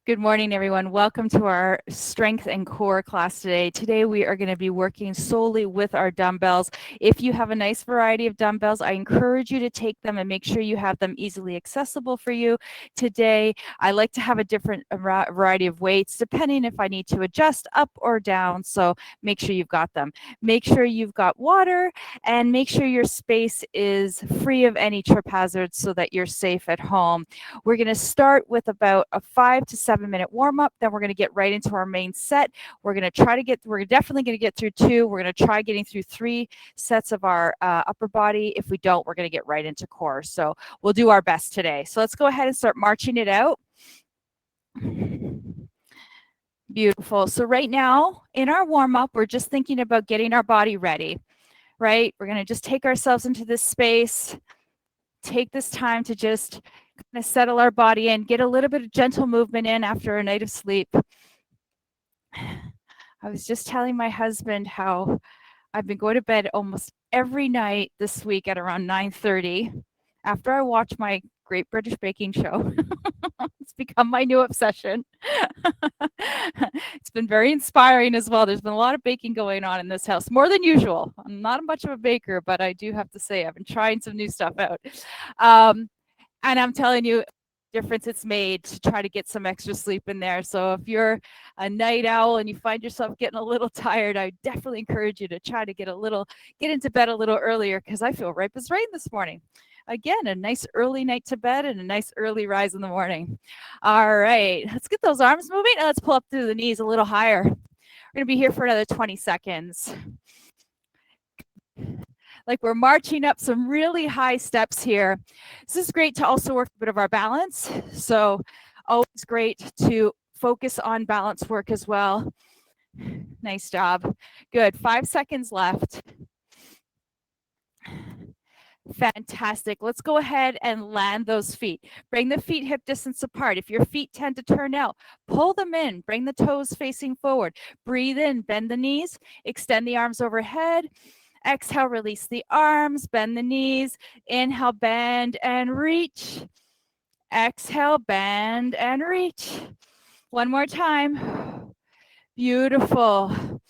Good morning, everyone. Welcome to our strength and core class today. Today, we are going to be working solely with our dumbbells. If you have a nice variety of dumbbells, I encourage you to take them and make sure you have them easily accessible for you. Today, I like to have a different variety of weights, depending if I need to adjust up or down. So make sure you've got them. Make sure you've got water, and make sure your space is free of any trip hazards so that you're safe at home. We're going to start with about a 5 to 7 minute warm up. Then we're going to get right into our main set. We're definitely going to get through 2. We're going to try getting through 3 sets of our upper body. If we don't, we're going to get right into core. So we'll do our best today. So let's go ahead and start marching it out. Beautiful. So right now in our warm up, we're just thinking about getting our body ready, right? We're going to just take ourselves into this space, take this time to just kind of settle our body in, get a little bit of gentle movement in after a night of sleep. I was just telling my husband how I've been going to bed almost every night this week at around 9:30 after I watch my Great British Baking Show. It's become my new obsession. It's been very inspiring as well. There's been a lot of baking going on in this house, more than usual. I'm not much of a baker, but I do have to say I've been trying some new stuff out. And I'm telling you, difference it's made to try to get some extra sleep in there. So if you're a night owl and you find yourself getting a little tired, I definitely encourage you to try to get into bed a little earlier, because I feel ripe as rain this morning. Again, a nice early night to bed and a nice early rise in the morning. All right, let's get those arms moving and let's pull up through the knees a little higher. We're going to be here for another 20 seconds. Like we're marching up some really high steps here. This is great to also work a bit of our balance. So always great to focus on balance work as well. Nice job. Good. 5 seconds left. Fantastic. Let's go ahead and land those feet. Bring the feet hip distance apart. If your feet tend to turn out, pull them in. Bring the toes facing forward. Breathe in, bend the knees, extend the arms overhead. Exhale, release the arms, bend the knees. Inhale, bend and reach. Exhale, bend and reach. One more time. Beautiful.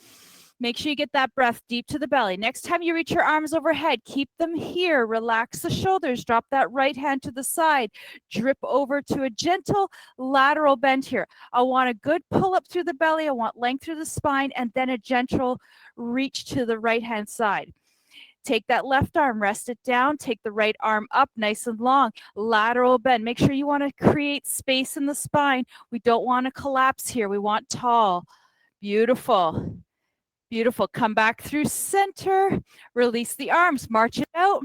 Make sure you get that breath deep to the belly. Next time you reach your arms overhead, keep them here. Relax the shoulders. Drop that right hand to the side. Drip over to a gentle lateral bend here. I want a good pull up through the belly. I want length through the spine, and then a gentle reach to the right hand side. Take that left arm, rest it down. Take the right arm up nice and long. Lateral bend. Make sure you want to create space in the spine. We don't want to collapse here. We want tall. Beautiful. Beautiful. Come back through center. Release the arms. March it out.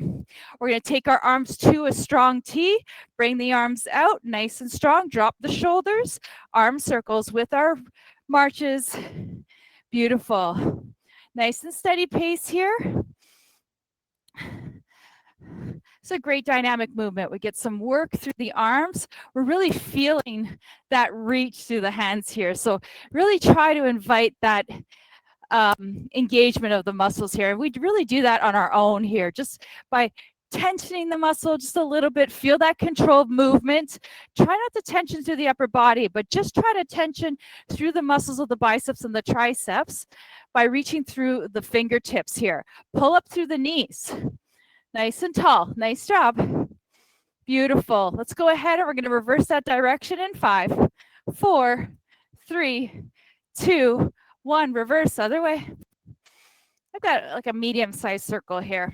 We're going to take our arms to a strong T. Bring the arms out nice and strong. Drop the shoulders. Arm circles with our marches. Beautiful. Nice and steady pace here. It's a great dynamic movement. We get some work through the arms. We're really feeling that reach through the hands here. So really try to invite that engagement of the muscles here. We really do that on our own here, just by tensioning the muscle just a little bit. Feel that controlled movement. Try not to tension through the upper body, but just try to tension through the muscles of the biceps and the triceps by reaching through the fingertips here. Pull up through the knees. Nice and tall. Nice job. Beautiful. Let's go ahead and we're going to reverse that direction in 5, 4, 3, 2, 1. Reverse other way. I've got like a medium-sized circle here.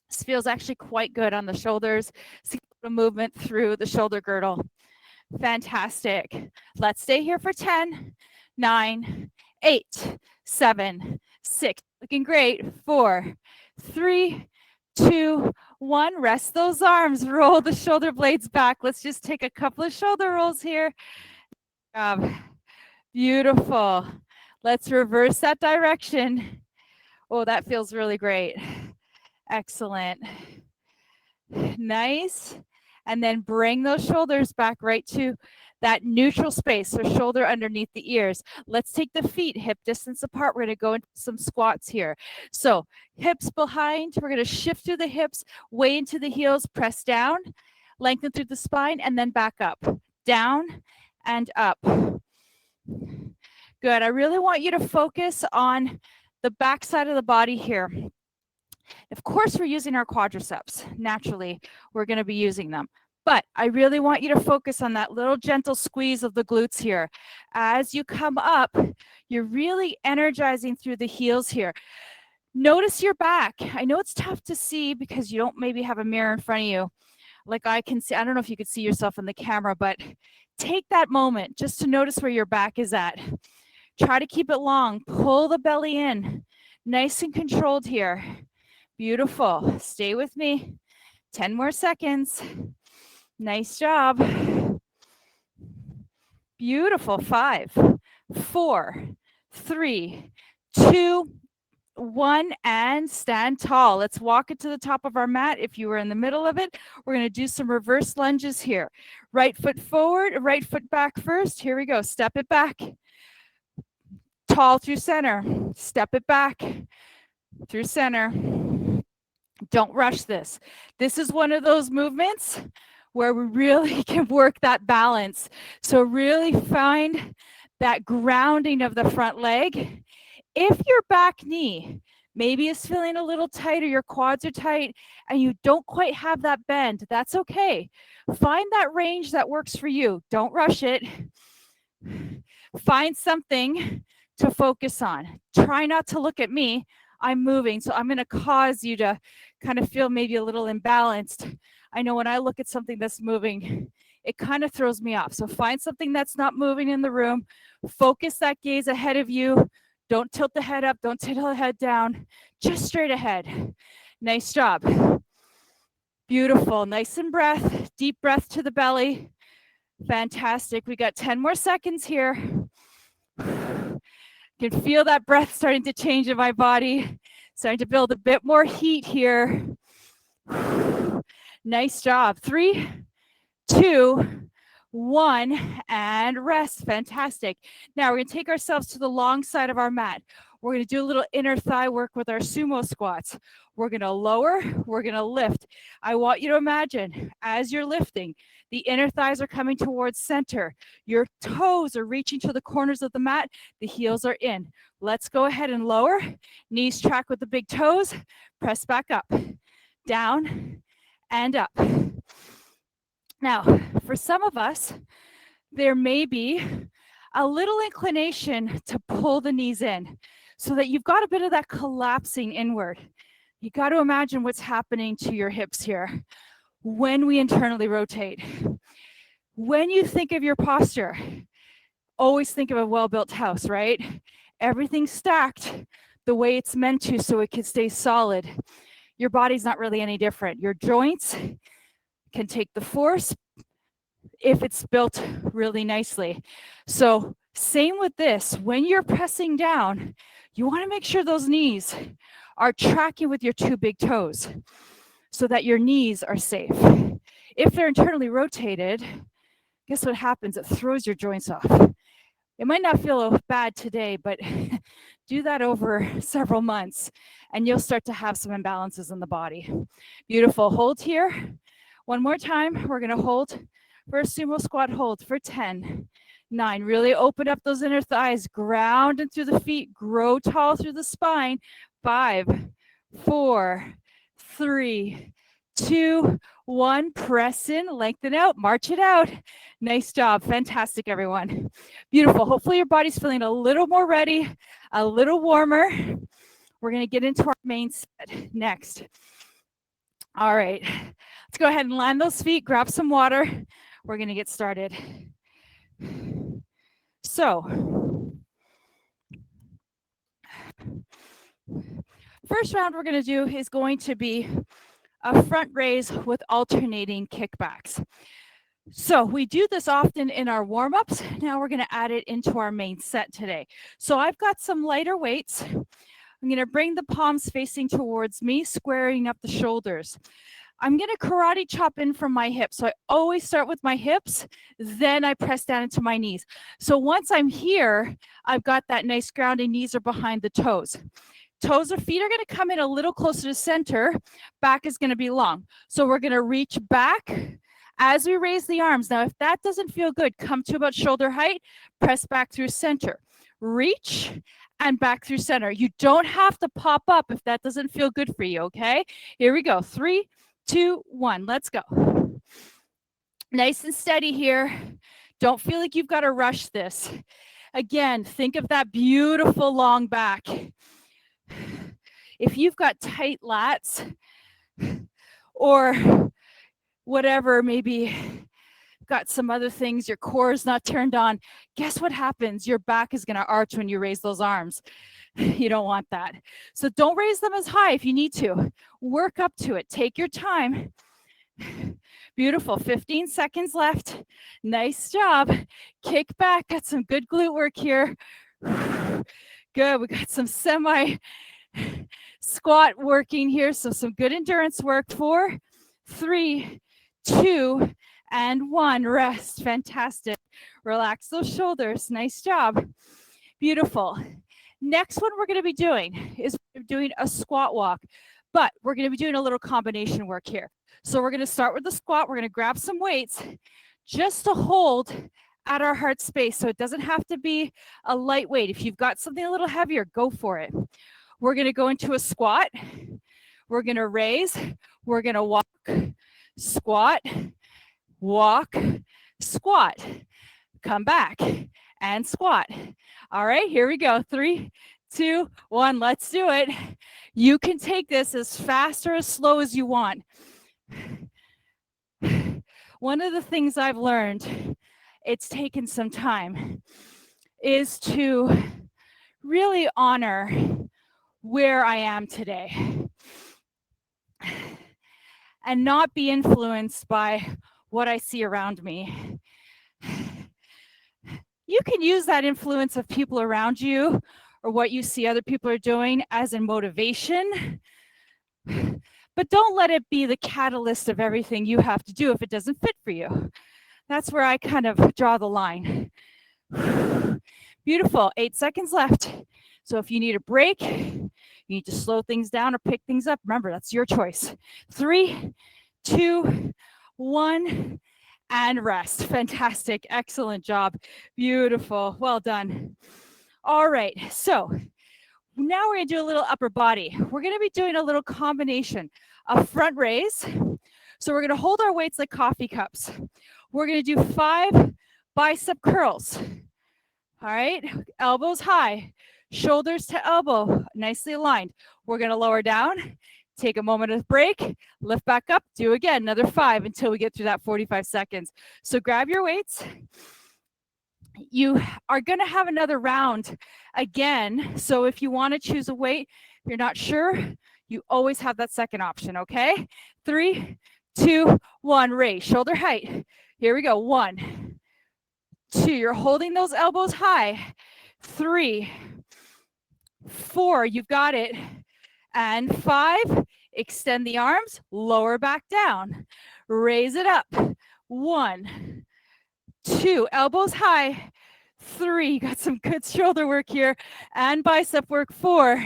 This feels actually quite good on the shoulders. See the movement through the shoulder girdle. Fantastic. Let's stay here for 10, 9, 8, 7, 6. Looking great. 4, 3, 2, 1. Rest those arms. Roll the shoulder blades back. Let's just take a couple of shoulder rolls here. Beautiful. Let's reverse that direction. Oh, that feels really great. Excellent. Nice. And then bring those shoulders back right to that neutral space, so shoulder underneath the ears. Let's take the feet hip distance apart. We're going to go into some squats here. So hips behind. We're going to shift through the hips, way into the heels, press down, lengthen through the spine, and then back up. Down and up. Good. I really want you to focus on the back side of the body here. Of course, we're using our quadriceps. Naturally, we're going to be using them. But I really want you to focus on that little gentle squeeze of the glutes here. As you come up, you're really energizing through the heels here. Notice your back. I know it's tough to see because you don't maybe have a mirror in front of you. Like I can see, I don't know if you could see yourself in the camera, but take that moment just to notice where your back is at. Try to keep it long. Pull the belly in. Nice and controlled here. Beautiful. Stay with me. 10 more seconds. Nice job. Beautiful. 5, 4, 3, 2, 1, and stand tall. Let's walk it to the top of our mat. If you were in the middle of it, we're going to do some reverse lunges here. Right foot forward, right foot back first. Here we go. Step it back. Tall through center. Step it back through center. Don't rush this. This is one of those movements where we really can work that balance. So really find that grounding of the front leg. If your back knee maybe is feeling a little tight or your quads are tight and you don't quite have that bend, that's okay. Find that range that works for you. Don't rush it. Find something to focus on. Try not to look at me. I'm moving, so I'm going to cause you to kind of feel maybe a little imbalanced. I know when I look at something that's moving, it kind of throws me off. So find something that's not moving in the room. Focus that gaze ahead of you. Don't tilt the head up. Don't tilt the head down. Just straight ahead. Nice job. Beautiful. Nice and breath. Deep breath to the belly. Fantastic. We got 10 more seconds here. You can feel that breath starting to change in my body. Starting to build a bit more heat here. Nice job. 3, 2, 1, and rest. Fantastic. Now we're going to take ourselves to the long side of our mat. We're going to do a little inner thigh work with our sumo squats. We're going to lower, we're going to lift. I want you to imagine as you're lifting, the inner thighs are coming towards center. Your toes are reaching to the corners of the mat. The heels are in. Let's go ahead and lower. Knees track with the big toes. Press back up, down, and up. Now, for some of us, there may be a little inclination to pull the knees in so that you've got a bit of that collapsing inward. You got to imagine what's happening to your hips here when we internally rotate. When you think of your posture, always think of a well-built house, right? Everything's stacked the way it's meant to so it can stay solid. Your body's not really any different. Your joints can take the force if it's built really nicely. So same with this. When you're pressing down, you want to make sure those knees are tracking with your two big toes so that your knees are safe. If they're internally rotated, guess what happens? It throws your joints off. It might not feel bad today, but do that over several months and you'll start to have some imbalances in the body. Beautiful. Hold here. One more time. We're going to hold for a sumo squat hold for 10, 9. Really open up those inner thighs. Ground into the feet. Grow tall through the spine. 5, 4, 3, 2, 1. Press in, lengthen out, march it out. Nice job. Fantastic, everyone. Beautiful. Hopefully your body's feeling a little more ready, a little warmer. We're going to get into our main set next. All right. Let's go ahead and land those feet. Grab some water. We're going to get started. So, first round we're going to do is going to be a front raise with alternating kickbacks. So we do this often in our warm-ups. Now we're going to add it into our main set today. So I've got some lighter weights. I'm going to bring the palms facing towards me, squaring up the shoulders. I'm going to karate chop in from my hips. So I always start with my hips, then I press down into my knees. So once I'm here, I've got that nice grounding. Knees are behind the toes. Toes or feet are going to come in a little closer to center. Back is going to be long. So we're going to reach back As we raise the arms, now if that doesn't feel good, come to about shoulder height, press back through center. Reach and back through center. You don't have to pop up if that doesn't feel good for you, okay? Here we go. 3, 2, 1. Let's go. Nice and steady here. Don't feel like you've got to rush this. Again, think of that beautiful long back. If you've got tight lats or whatever, maybe got some other things, your core is not turned on, guess what happens? Your back is going to arch when you raise those arms. You don't want that. So don't raise them as high if you need to. Work up to it. Take your time. Beautiful. 15 seconds left. Nice job. Kick back. Got some good glute work here. Good. We got some semi squat working here. So some good endurance work. 4, 3, 2, and 1. Rest. Fantastic. Relax those shoulders. Nice job. Beautiful. Next one we're going to be doing is doing a squat walk, but we're going to be doing a little combination work here. So we're going to start with the squat. We're going to grab some weights just to hold at our heart space. So it doesn't have to be a light weight. If you've got something a little heavier, go for it. We're going to go into a squat. We're going to raise. We're going to walk, squat, walk, squat, come back and squat. All right, here we go. 3, 2, 1. Let's do it. You can take this as fast or as slow as you want. One of the things I've learned, it's taken some time, is to really honor where I am today and not be influenced by what I see around me. You can use that influence of people around you or what you see other people are doing as a motivation, but don't let it be the catalyst of everything you have to do if it doesn't fit for you. That's where I kind of draw the line. Beautiful. 8 seconds left. So if you need a break, you need to slow things down or pick things up, remember, that's your choice. 3, 2, 1. And rest. Fantastic. Excellent job. Beautiful. Well done. All right. So now we're going to do a little upper body. We're going to be doing a little combination of front raise. So we're going to hold our weights like coffee cups. We're going to do 5 bicep curls. All right. Elbows high. Shoulders to elbow. Nicely aligned. We're going to lower down. Take a moment of break, lift back up, do again, another 5 until we get through that 45 seconds. So grab your weights. You are going to have another round again. So if you want to choose a weight, if you're not sure, you always have that second option, okay? 3, 2, 1, raise, shoulder height. Here we go. 1, 2, you're holding those elbows high. 3, 4, you've got it. And 5, extend the arms, lower back down, raise it up. 1, 2, elbows high. 3, got some good shoulder work here and bicep work. 4,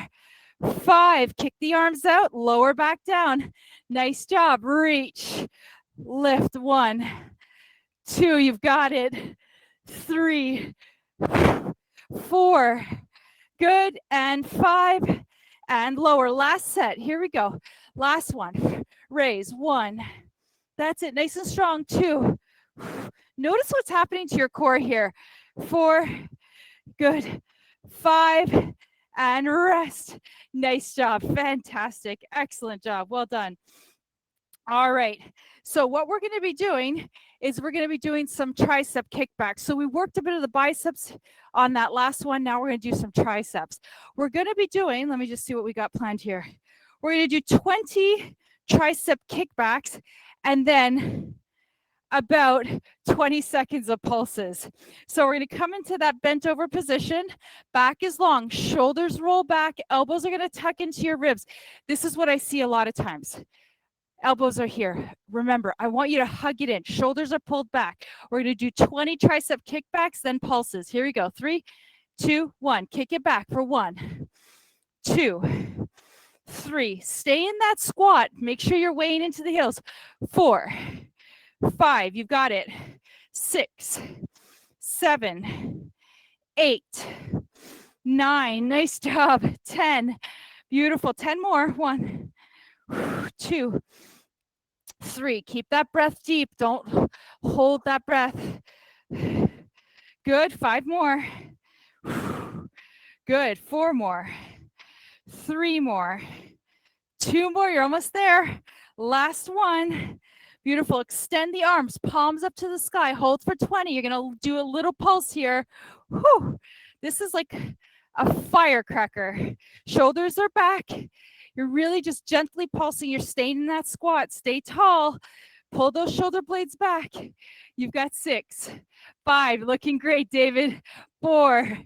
5, kick the arms out, lower back down. Nice job. Reach, lift. 1, 2, you've got it. 3, 4, good. And 5. And lower. Last set. Here we go. Last one. Raise. 1. That's it. Nice and strong. 2. Notice what's happening to your core here. 4. Good. 5. And rest. Nice job. Fantastic. Excellent job. Well done. All right. So what we're going to be doing is we're going to be doing some tricep kickbacks. So we worked a bit of the biceps on that last one. Now we're going to do some triceps. We're going to be doing, let me just see what we got planned here. We're going to do 20 tricep kickbacks and then about 20 seconds of pulses. So we're going to come into that bent over position. Back is long, shoulders roll back, elbows are going to tuck into your ribs. This is what I see a lot of times. Elbows are here. Remember, I want you to hug it in. Shoulders are pulled back. We're going to do 20 tricep kickbacks, then pulses. Here we go. 3, 2, 1. Kick it back for 1, 2, 3. Stay in that squat. Make sure you're weighing into the heels. 4, 5, you've got it. 6, 7, 8, 9, nice job. 10, beautiful. 10 more. 1, 2, 3. Keep that breath deep. Don't hold that breath. Good. 5 more. Good. 4 more. 3 more. 2 more. You're almost there. Last one. Beautiful. Extend the arms, palms up to the sky. Hold for 20. You're going to do a little pulse here. Whew. This is like a firecracker. Shoulders are back. You're really just gently pulsing. You're staying in that squat. Stay tall. Pull those shoulder blades back. You've got 6, 5. Looking great, David. 4,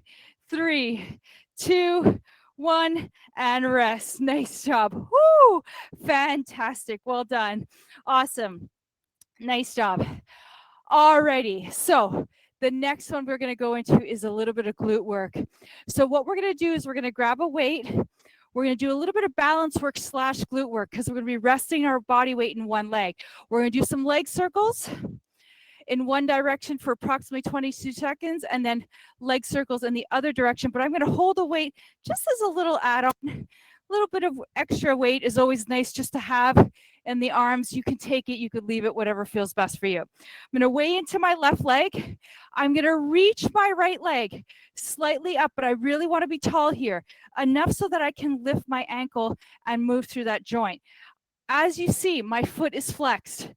3, 2, 1, and rest. Nice job. Woo! Fantastic. Well done. Awesome. Nice job. Alrighty. So the next one we're going to go into is a little bit of glute work. So what we're going to do is we're going to grab a weight. We're going to do a little bit of balance work / glute work because we're going to be resting our body weight in one leg. We're going to do some leg circles in one direction for approximately 22 seconds and then leg circles in the other direction. But I'm going to hold the weight just as a little add-on. A little bit of extra weight is always nice just to have in the arms. You can take it, you could leave it, whatever feels best for you. I'm going to weigh into my left leg. I'm going to reach my right leg slightly up, but I really want to be tall here, enough so that I can lift my ankle and move through that joint. As you see, my foot is flexed.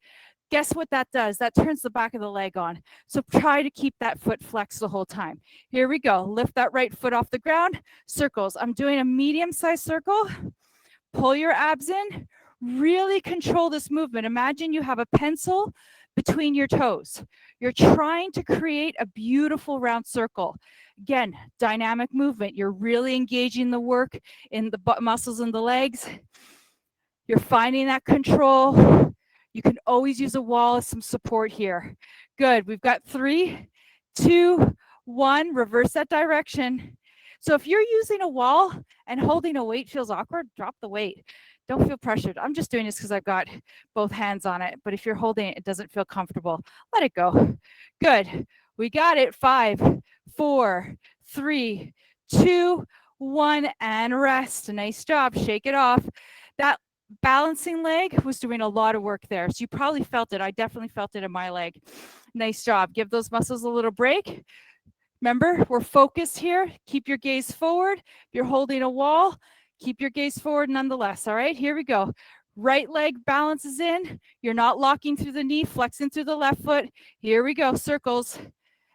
Guess what that does? That turns the back of the leg on. So try to keep that foot flexed the whole time. Here we go. Lift that right foot off the ground. Circles. I'm doing a medium-sized circle. Pull your abs in. Really control this movement. Imagine you have a pencil between your toes. You're trying to create a beautiful round circle. Again, dynamic movement. You're really engaging the work in the muscles in the legs. You're finding that control. You can always use a wall as some support here. Good. We've got 3, 2, 1. Reverse that direction. So if you're using a wall and holding a weight feels awkward, drop the weight. Don't feel pressured. I'm just doing this because I've got both hands on it. But if you're holding it, it doesn't feel comfortable. Let it go. Good. We got it. 5, 4, 3, 2, 1, and rest. Nice job. Shake it off. That balancing leg was doing a lot of work there. So you probably felt it. I definitely felt it in my leg. Nice job. Give those muscles a little break. Remember, we're focused here. Keep your gaze forward. If you're holding a wall, keep your gaze forward nonetheless. All right, here we go. Right leg balances in. You're not locking through the knee, flexing through the left foot. Here we go, circles.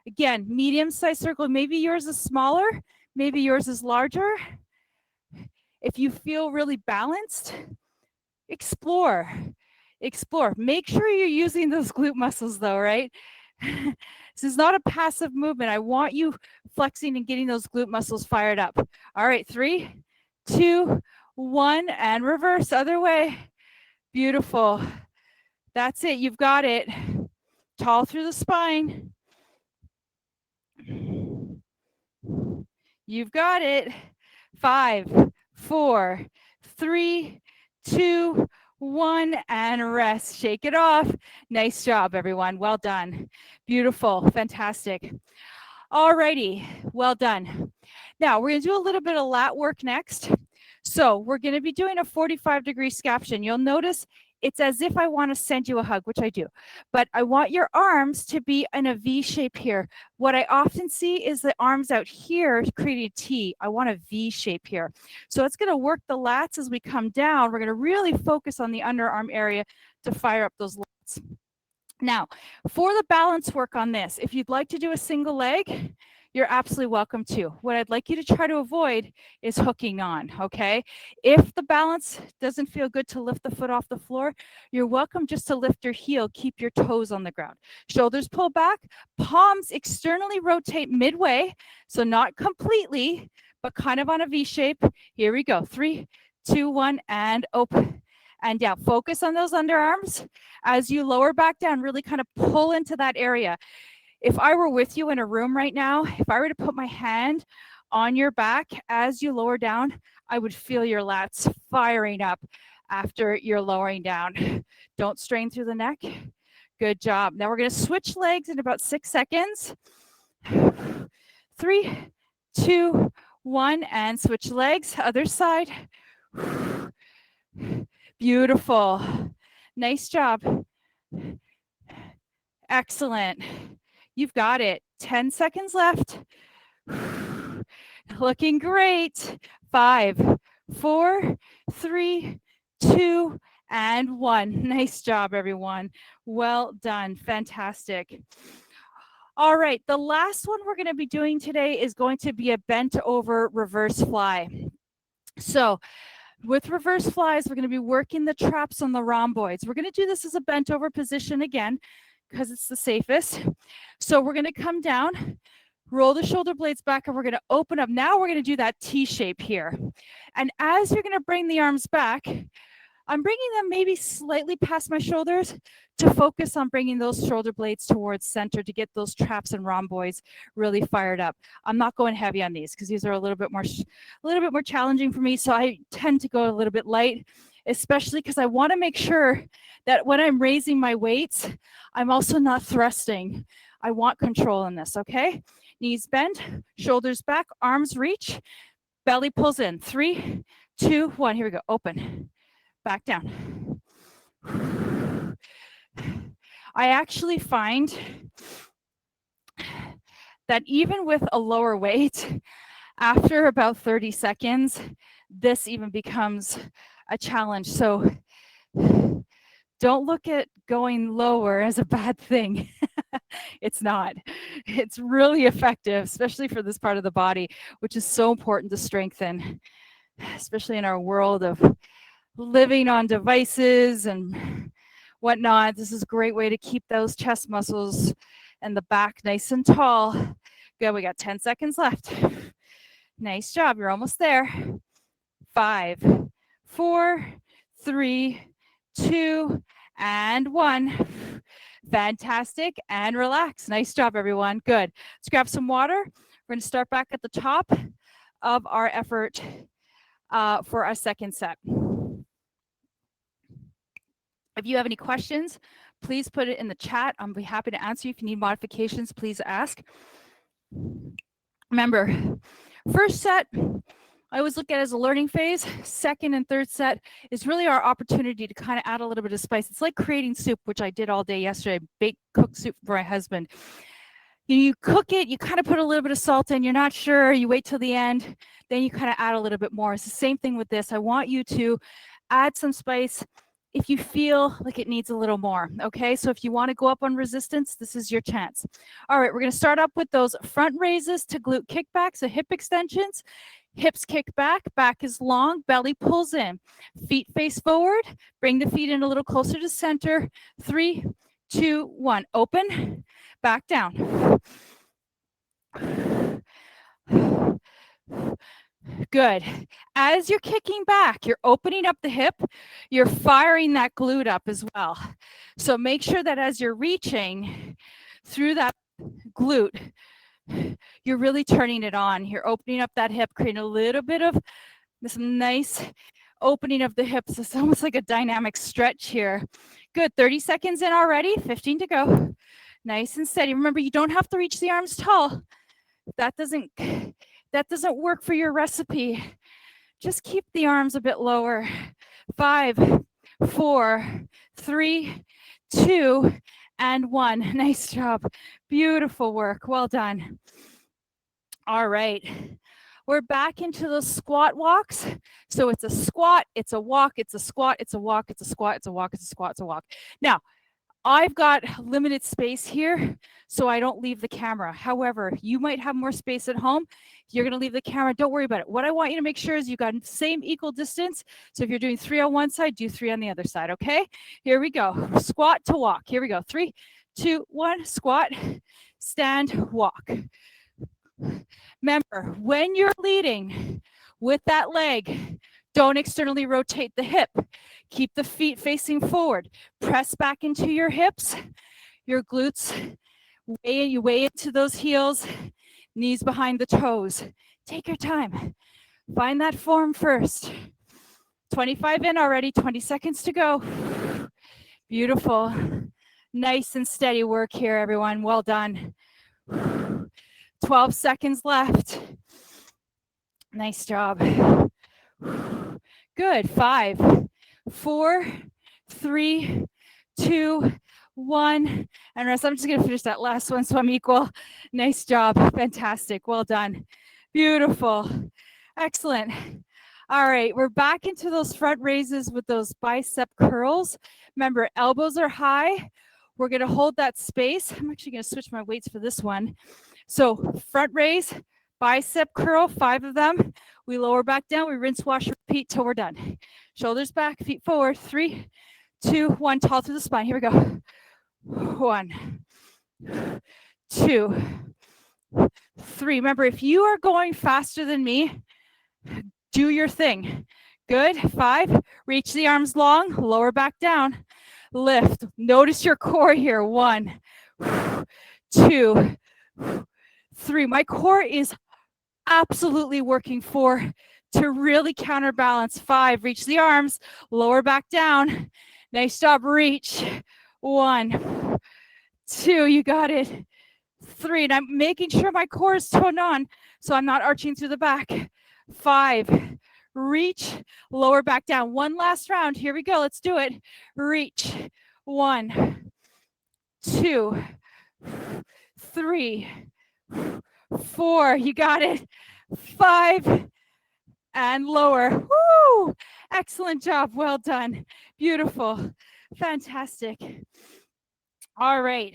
Again, medium-sized circle. Maybe yours is smaller. Maybe yours is larger. If you feel really balanced, explore. Make sure you're using those glute muscles though, right? This is not a passive movement. I want you flexing and getting those glute muscles fired up. All right, 3, 2, 1, and reverse, other way. Beautiful. That's it, you've got it. Tall through the spine. You've got it. 5, 4, 3, 2, 1, and rest. Shake it off. Nice job, everyone. Well done. Beautiful. Fantastic. Alrighty. Well done. Now, we're going to do a little bit of lat work next. So we're going to be doing a 45-degree scaption. You'll notice it's as if I want to send you a hug, which I do. But I want your arms to be in a V shape here. What I often see is the arms out here creating a T. I want a V shape here. So it's going to work the lats as we come down. We're going to really focus on the underarm area to fire up those lats. Now, for the balance work on this, if you'd like to do a single leg, you're absolutely welcome to. What I'd like you to try to avoid is hooking on, okay? If the balance doesn't feel good to lift the foot off the floor, you're welcome just to lift your heel, keep your toes on the ground. Shoulders pull back, palms externally rotate midway, so not completely, but kind of on a V shape. Here we go, 3, 2, 1, and open. And down, focus on those underarms. As you lower back down, really kind of pull into that area. If I were with you in a room right now, if I were to put my hand on your back as you lower down, I would feel your lats firing up after you're lowering down. Don't strain through the neck. Good job. Now we're going to switch legs in about 6 seconds. 3, 2, 1, and switch legs. Other side. Beautiful. Nice job. Excellent. You've got it. 10 seconds left. Looking great. 5, 4, 3, 2, and 1. Nice job, everyone. Well done. Fantastic. All right, the last one we're going to be doing today is going to be a bent over reverse fly. So with reverse flies, we're going to be working the traps on the rhomboids. We're going to do this as a bent over position again, because it's the safest. So we're going to come down, roll the shoulder blades back, and we're going to open up. Now we're going to do that T shape here. And as you're going to bring the arms back, I'm bringing them maybe slightly past my shoulders to focus on bringing those shoulder blades towards center to get those traps and rhomboids really fired up. I'm not going heavy on these because these are a little bit more challenging for me. So I tend to go a little bit light, especially because I want to make sure that when I'm raising my weights, I'm also not thrusting. I want control in this, okay? Knees bend, shoulders back, arms reach, belly pulls in. 3, 2, 1. Here we go. Open. Back down. I actually find that even with a lower weight, after about 30 seconds, this even becomes a challenge. So don't look at going lower as a bad thing. It's not. It's really effective, especially for this part of the body, which is so important to strengthen, especially in our world of living on devices and whatnot. This is a great way to keep those chest muscles and the back nice and tall. Good, we got 10 seconds left. Nice job, you're almost there. 5, 4, 3, 2, and 1. Fantastic, and relax. Nice job, everyone. Good. Let's grab some water. We're going to start back at the top of our effort for our second set. If you have any questions, please put it in the chat. I'll be happy to answer you. If you need modifications, please ask. Remember, first set, I always look at it as a learning phase. Second and third set is really our opportunity to kind of add a little bit of spice. It's like creating soup, which I did all day yesterday, cooked soup for my husband. You cook it, you kind of put a little bit of salt in, you're not sure, you wait till the end, then you kind of add a little bit more. It's the same thing with this. I want you to add some spice if you feel like it needs a little more, okay? So if you want to go up on resistance, this is your chance. All right, we're going to start up with those front raises to glute kickbacks, so hip extensions. Hips kick back, back is long, belly pulls in. Feet face forward, bring the feet in a little closer to center. 3, 2, 1, open, back down. Good. As you're kicking back, you're opening up the hip, you're firing that glute up as well. So make sure that as you're reaching through that glute, you're really turning it on. You're opening up that hip, creating a little bit of this nice opening of the hips. It's almost like a dynamic stretch here. Good. 30 seconds in already, 15 to go. Nice and steady. Remember, you don't have to reach the arms tall. That doesn't work for your recipe. Just keep the arms a bit lower. 5, 4, 3, 2, and 1. Nice job. Beautiful work. Well done. All right. We're back into those squat walks. So it's a squat, it's a walk, it's a squat, it's a walk, it's a squat, it's a walk, it's a squat, it's a walk. Now, I've got limited space here, so I don't leave the camera. However, you might have more space at home. If you're going to leave the camera, don't worry about it. What I want you to make sure is you've got the same equal distance. So if you're doing 3 on one side, do 3 on the other side, okay? Here we go. Squat to walk. Here we go. 3, 2, 1, squat, stand, walk. Remember, when you're leading with that leg, don't externally rotate the hip. Keep the feet facing forward. Press back into your hips, your glutes. You weigh into those heels, knees behind the toes. Take your time. Find that form first. 25 in already, 20 seconds to go. Beautiful. Nice and steady work here, everyone. Well done. 12 seconds left. Nice job. Good. 5, 4, 3, 2, 1. And rest. I'm just going to finish that last one so I'm equal. Nice job. Fantastic. Well done. Beautiful. Excellent. All right, we're back into those front raises with those bicep curls. Remember, elbows are high. We're going to hold that space. I'm actually going to switch my weights for this one. So front raise, bicep curl, 5 of them. We lower back down. We rinse, wash, repeat till we're done. Shoulders back, feet forward. 3, 2, 1. Tall through the spine. Here we go. 1, 2, 3. Remember, if you are going faster than me, do your thing. Good. 5. Reach the arms long. Lower back down. Lift. Notice your core here. 1, 2, 3. My core is absolutely working. 4 to really counterbalance. 5. Reach the arms. Lower back down. Nice job. Reach. 1, 2. You got it. 3. And I'm making sure my core is toned on so I'm not arching through the back. 5. Reach. Lower back down. One last round. Here we go. Let's do it. Reach. 1, 2, 3, 4. You got it. 5. And lower. Woo! Excellent job. Well done. Beautiful. Fantastic. All right.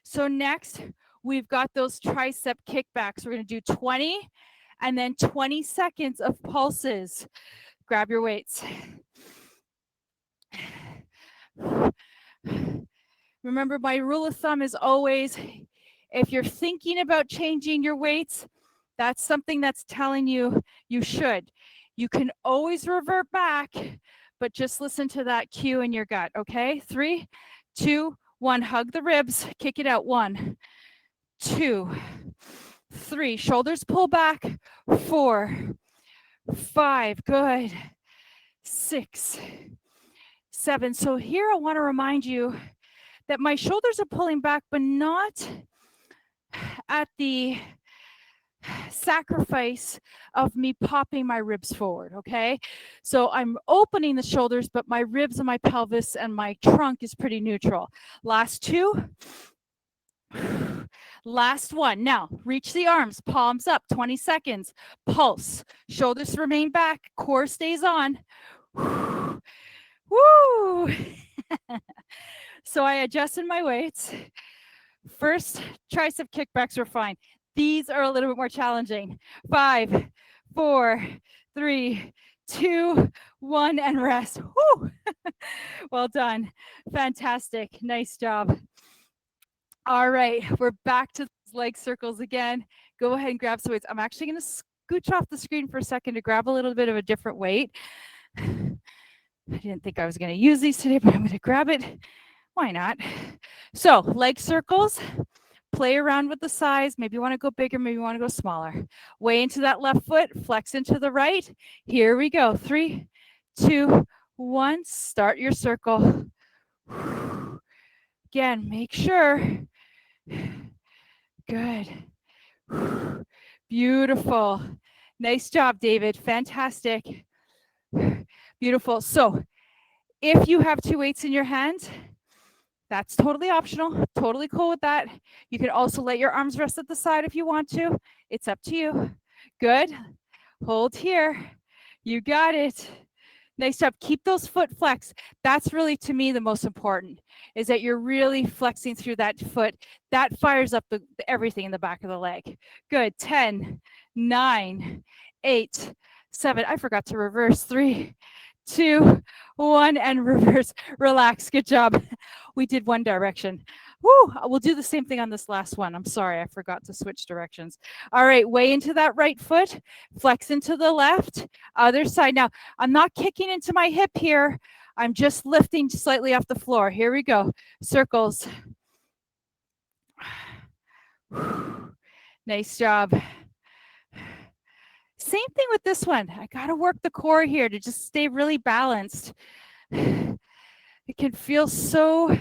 So next, we've got those tricep kickbacks. We're going to do 20 and then 20 seconds of pulses. Grab your weights. Remember, my rule of thumb is always, if you're thinking about changing your weights, that's something that's telling you you should. You can always revert back, but just listen to that cue in your gut, okay? 3, 2, 1. Hug the ribs. Kick it out. 1, 2, 3. Shoulders pull back. 4, 5. Good. 6, 7. So here I want to remind you that my shoulders are pulling back, but not at the sacrifice of me popping my ribs forward, okay? So I'm opening the shoulders, but my ribs and my pelvis and my trunk is pretty neutral. Last 2. Last 1. Now, reach the arms, palms up, 20 seconds. Pulse. Shoulders remain back, core stays on. Woo! So I adjusted my weights. First, tricep kickbacks were fine. These are a little bit more challenging. 5, 4, 3, 2, 1, and rest. Woo! Well done. Fantastic. Nice job. All right, we're back to leg circles again. Go ahead and grab some weights. I'm actually going to scooch off the screen for a second to grab a little bit of a different weight. I didn't think I was going to use these today, but I'm going to grab it. Why not? So leg circles, play around with the size. Maybe you want to go bigger, maybe you want to go smaller. Way into that left foot, flex into the right. Here we go. 3, 2, 1. Start your circle. Again, make sure. Good. Beautiful. Nice job, David. Fantastic. Beautiful. So if you have 2 weights in your hands, that's totally optional. Totally cool with that. You can also let your arms rest at the side if you want to. It's up to you. Good. Hold here. You got it. Nice job. Keep those foot flex. That's really, to me, the most important, is that you're really flexing through that foot. That fires up everything in the back of the leg. Good. 10, 9, 8, 7. I forgot to reverse. 3, 2, 1, and reverse. Relax. Good job. We did one direction. Woo! We'll do the same thing on this last one. I'm sorry, I forgot to switch directions. All right, way into that right foot, flex into the left, other side. Now, I'm not kicking into my hip here. I'm just lifting slightly off the floor. Here we go. Circles. Nice job. Same thing with this one. I got to work the core here to just stay really balanced. It can feel so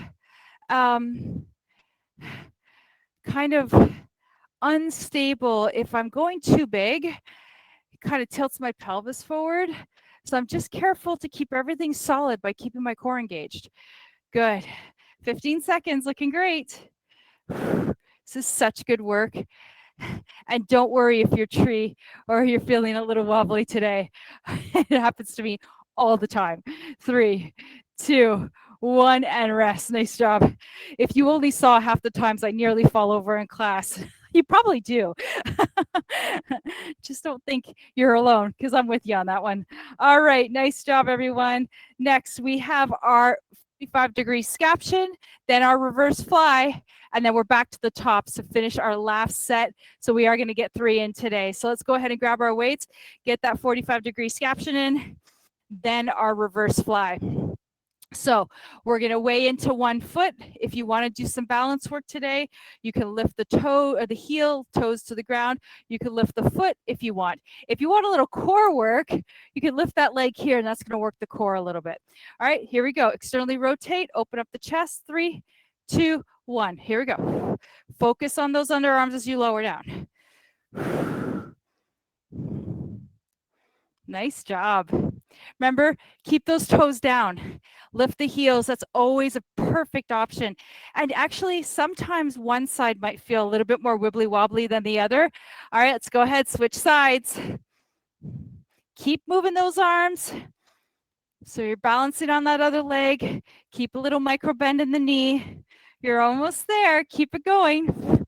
kind of unstable. If I'm going too big, it kind of tilts my pelvis forward. So I'm just careful to keep everything solid by keeping my core engaged. Good. 15 seconds, looking great. This is such good work. And don't worry if you're tree or you're feeling a little wobbly today. It happens to me all the time. 3, 2, 1, and rest. Nice job. If you only saw half the times I nearly fall over in class, you probably do. Just don't think you're alone because I'm with you on that one. All right. Nice job, everyone. Next, we have our 45-degree scaption, then our reverse fly, and then we're back to the top to finish our last set. So we are going to get 3 in today. So let's go ahead and grab our weights, get that 45-degree scaption in, then our reverse fly. So we're going to weigh into 1 foot. If you want to do some balance work today, you can lift the toe or the heel, toes to the ground. You can lift the foot if you want. If you want a little core work, you can lift that leg here, and that's going to work the core a little bit. All right, here we go. Externally rotate, open up the chest. 3, 2, 1. Here we go. Focus on those underarms as you lower down. Nice job. Remember, keep those toes down. Lift the heels. That's always a perfect option. And actually, sometimes one side might feel a little bit more wibbly wobbly than the other. All right, let's go ahead, switch sides. Keep moving those arms. So you're balancing on that other leg. Keep a little micro bend in the knee. You're almost there. Keep it going.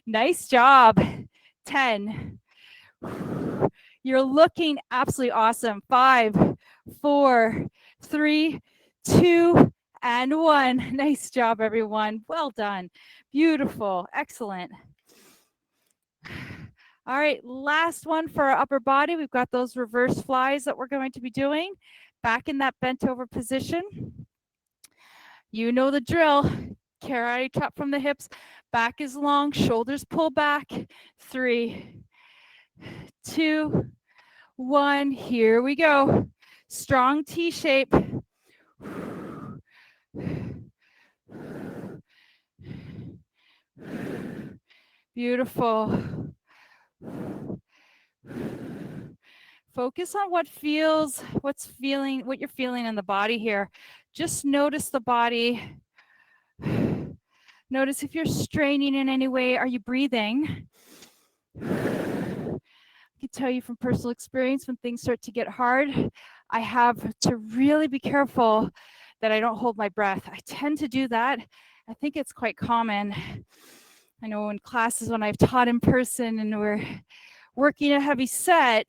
Nice job. 10. You're looking absolutely awesome. 5, 4, 3, 2, and 1. Nice job, everyone. Well done. Beautiful. Excellent. All right, last one for our upper body. We've got those reverse flies that we're going to be doing. Back in that bent over position. You know the drill. Karate chop from the hips. Back is long, shoulders pull back. 3, 2, 1. Here we go. Strong T shape. Beautiful. Focus on what you're feeling in the body here. Just notice the body. Notice if you're straining in any way. Are you breathing? I can tell you from personal experience, when things start to get hard, I have to really be careful that I don't hold my breath. I tend to do that. I think it's quite common. I know in classes when I've taught in person and we're working a heavy set,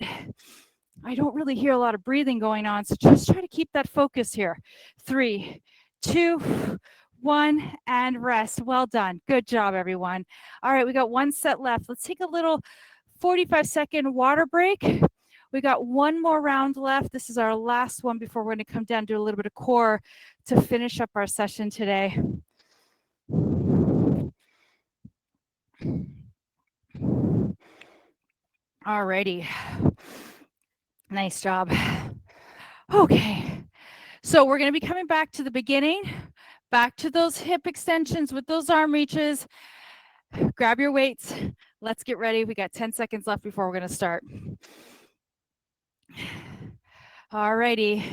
I don't really hear a lot of breathing going on. So just try to keep that focus here. 3, 2, 1, and rest. Well done. Good job, everyone. All right, we got 1 set left. Let's take a little 45-second water break. We got 1 more round left. This is our last one before we're going to come down and do a little bit of core to finish up our session today. All righty. Nice job. Okay. So we're going to be coming back to the beginning, back to those hip extensions with those arm reaches. Grab your weights. Let's get ready. We got 10 seconds left before we're going to start. All righty.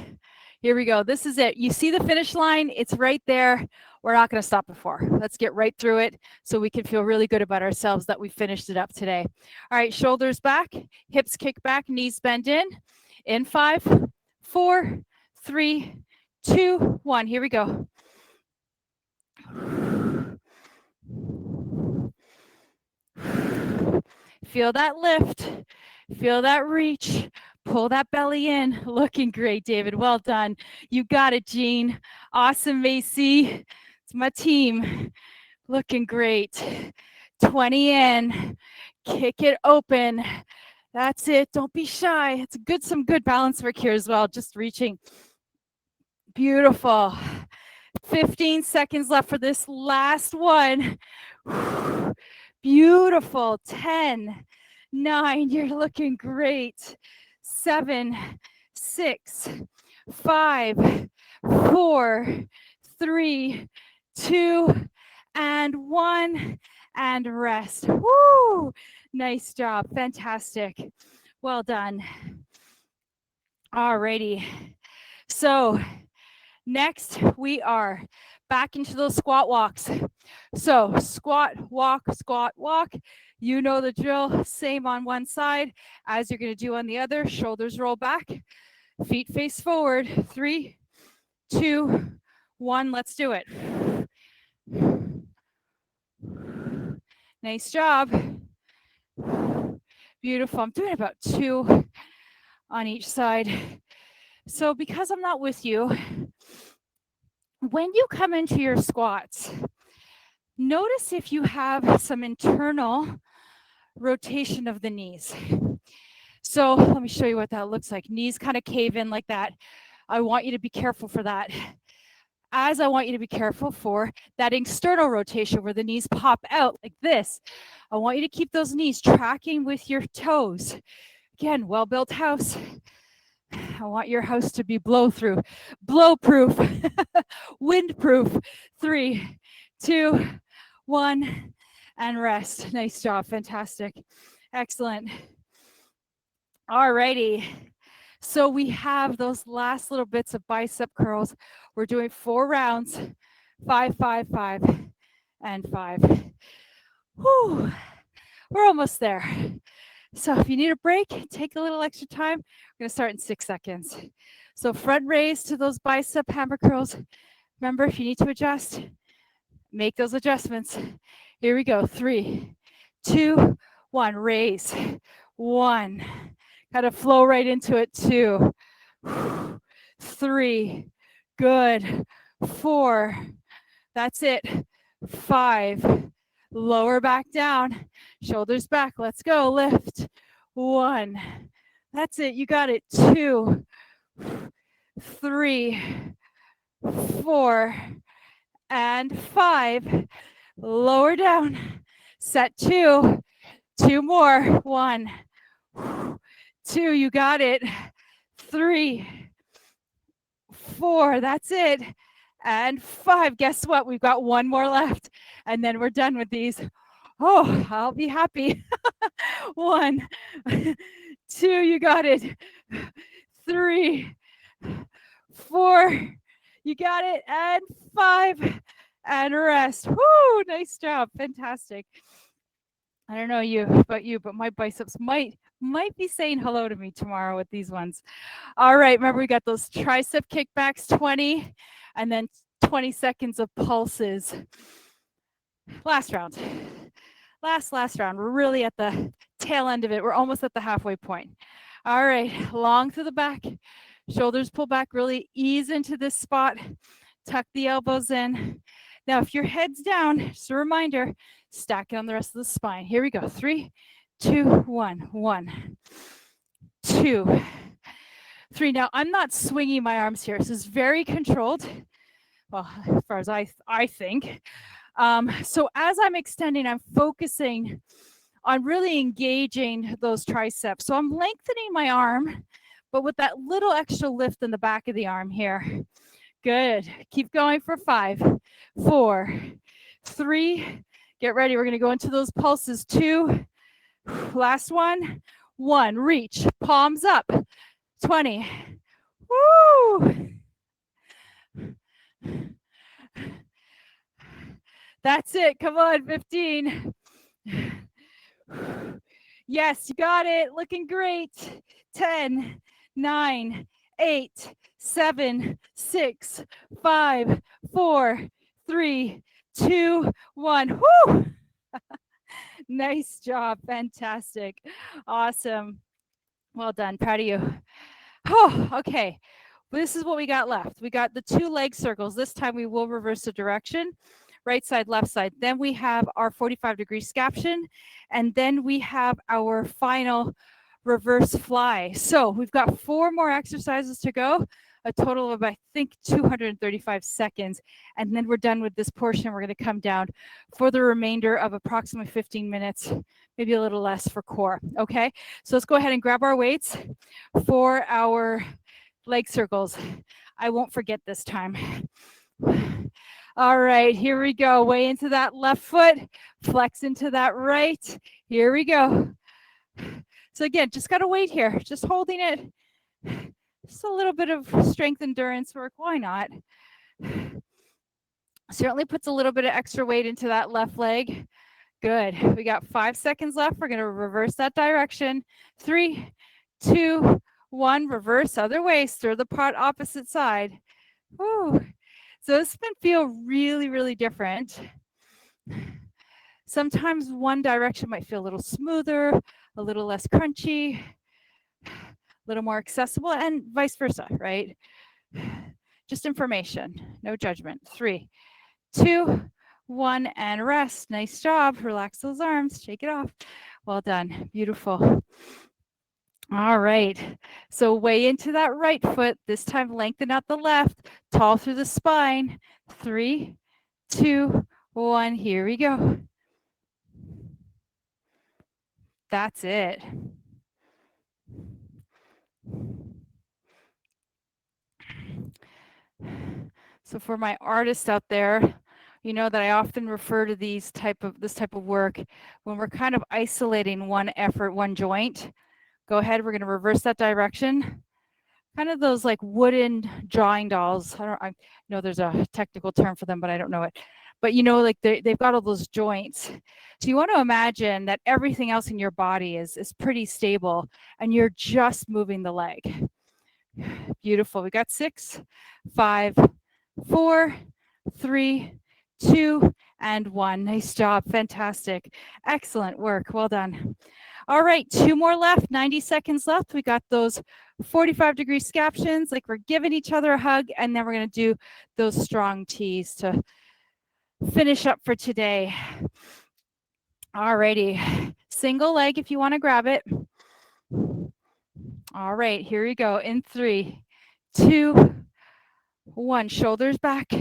Here we go. This is it. You see the finish line? It's right there. We're not going to stop before. Let's get right through it so we can feel really good about ourselves that we finished it up today. All right, shoulders back, hips kick back, knees bend in. In 5, 4, 3, 2, 1. Here we go. Feel that lift. Feel that reach. Pull that belly in. Looking great, David. Well done. You got it, Jean. Awesome, Macy. It's my team. Looking great. 20 in. Kick it open. That's it. Don't be shy. It's some good balance work here as well. Just reaching. Beautiful. 15 seconds left for this last one. Beautiful. 10, 9. You're looking great. 7, 6, 5, 4, 3, 2, and 1, and rest. Woo! Nice job. Fantastic. Well done. Alrighty. So next we are back into those squat walks. So squat, walk, squat, walk. You know the drill. Same on one side as you're going to do on the other. Shoulders roll back. Feet face forward. 3, 2, 1. Let's do it. Nice job. Beautiful. I'm doing about 2 on each side. So because I'm not with you, when you come into your squats, notice if you have some internal rotation of the knees. So let me show you what that looks like. Knees kind of cave in like that. I want you to be careful for that. As I want you to be careful for that external rotation where the knees pop out like this. I want you to keep those knees tracking with your toes. Again, well-built house. I want your house to be blow-proof, windproof. 3, 2, 1, and rest. Nice job. Fantastic. Excellent. All righty. So we have those last little bits of bicep curls. We're doing 4 rounds, 5, 5, 5, and 5. Whew. We're almost there. So if you need a break, take a little extra time. We're going to start in 6 seconds. So front raise to those bicep hammer curls. Remember, if you need to adjust, make those adjustments. Here we go. 3, 2, 1. Raise. 1. Got to flow right into it. 2, 3. Good. 4. That's it. 5. Lower back down. Shoulders back. Let's go. Lift. 1. That's it. You got it. 2, 3, 4, and 5. Lower down. Set 2. 2 more. 1, 2. You got it. 3, 4. That's it. And 5. Guess what? We've got 1 more left. And then we're done with these. Oh, I'll be happy. 1, 2. You got it. 3, 4. You got it. And 5. And rest. Woo! Nice job. Fantastic. I don't know but my biceps might be saying hello to me tomorrow with these ones. All right. Remember, we got those tricep kickbacks, 20, and then 20 seconds of pulses. Last round. Last round. We're really at the tail end of it. We're almost at the halfway point. All right. Long through the back. Shoulders pull back. Really ease into this spot. Tuck the elbows in. Now, if your head's down, just a reminder, stack it on the rest of the spine. Here we go. 3, 2, 1. 1, 2, 3. Now, I'm not swinging my arms here. This is very controlled. Well, as far as I think. So as I'm extending, I'm focusing on really engaging those triceps. So I'm lengthening my arm, but with that little extra lift in the back of the arm here. Good. Keep going for 5, 4, 3. Get ready. We're going to go into those pulses. 2. Last one. 1. Reach. Palms up. 20. Woo! That's it. Come on. 15. Yes, you got it. Looking great. 10, 9, 8, 7, 6, 5, 4, 3, 2, 1. Woo! Nice job. Fantastic. Awesome. Well done. Proud of you. Oh, okay. This is what we got left. We got the 2 leg circles. This time we will reverse the direction. Right side, left side. Then we have our 45-degree scaption. And then we have our final reverse fly. So we've got 4 more exercises to go, a total of, I think, 235 seconds. And then we're done with this portion. We're going to come down for the remainder of approximately 15 minutes, maybe a little less for core. Okay, so let's go ahead and grab our weights for our leg circles. I won't forget this time. All right, here we go. Way into that left foot, flex into that right. Here we go. So again, just got to wait here, just holding it. Just a little bit of strength endurance work. Why not? Certainly puts a little bit of extra weight into that left leg. Good. We got 5 seconds left. We're going to reverse that direction. 3, 2, 1. Reverse other way. Stir the pot opposite side. Woo. So this can feel really, really different. Sometimes one direction might feel a little smoother, a little less crunchy, a little more accessible, and vice versa, right? Just information, no judgment. 3, 2, 1, and rest. Nice job. Relax those arms. Shake it off. Well done. Beautiful. All right. So way into that right foot. This time lengthen out the left. Tall through the spine. 3, 2, 1. Here we go. That's it. So for my artists out there, you know that I often refer to this type of work when we're kind of isolating one effort, one joint. Go ahead, we're going to reverse that direction. Kind of those like wooden drawing dolls. I know there's a technical term for them, but I don't know it. But you know, like they've got all those joints. So you want to imagine that everything else in your body is pretty stable and you're just moving the leg. Beautiful. We got 6, 5, 4, 3, 2, and 1. Nice job. Fantastic. Excellent work. Well done. All right, 2 more left, 90 seconds left. We got those 45-degree scaptions, like we're giving each other a hug, and then we're going to do those strong tees to finish up for today. All righty, single leg if you want to grab it. All right, here we go. In 3, 2, 1. Shoulders back.